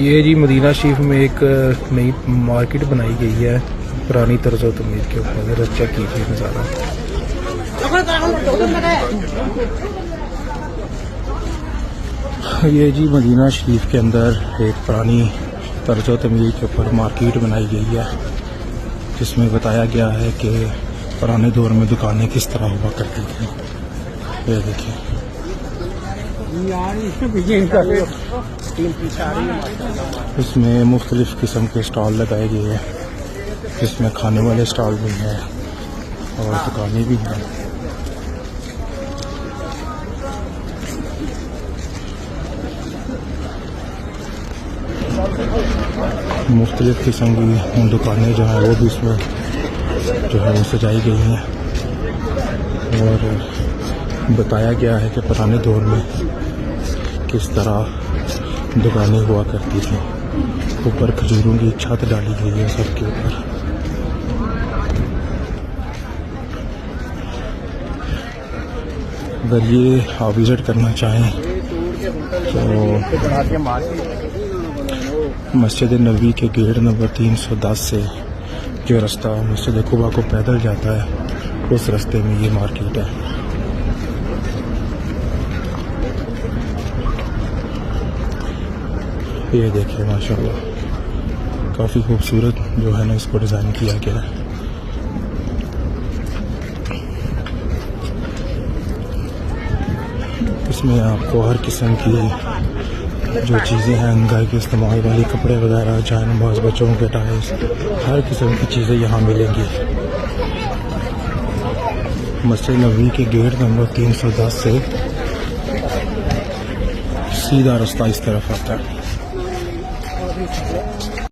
ये जी मदीना शरीफ में एक नई मार्केट बनाई गई है पुरानी तर्ज तमीर के ऊपर। अगर चेक कीजिए नज़ारा। ये जी मदीना शरीफ के अंदर एक पुरानी तर्ज तमीर के ऊपर मार्केट बनाई गई है, जिसमें बताया गया है कि पुराने दौर में दुकानें किस तरह हुआ करती थी। ये देखिए, इसमें मुख्तलिफ किस्म के स्टॉल लगाए गए हैं, जिसमें खाने वाले स्टॉल भी हैं और दुकानें भी हैं। मुख्तलिफ किस्म की दुकानें जो हैं वो भी इसमें जो है वो सजाई गई हैं और बताया गया है कि पुराने दौर में किस तरह दुकानें हुआ करती थी। ऊपर खजूरों की छत डाली गई है सबके ऊपर। अगर ये आप विज़िट करना चाहें तो मस्जिद नबी के गेट नंबर 310 से जो रास्ता मस्जिद कुबा को पैदल जाता है, उस रास्ते में ये मार्केट है। ये देखिए माशाल्लाह, काफ़ी खूबसूरत जो है ना इसको डिज़ाइन किया गया है। इसमें आपको हर किस्म की जो चीज़ें हैं अंगाई के इस्तेमाल वाली, कपड़े वगैरह, जान नमाज, बच्चों के टायर्स, हर किस्म की चीज़ें यहाँ मिलेंगी। मस्जिद नबी के गेट नंबर 310 से सीधा रास्ता इस तरफ आता है।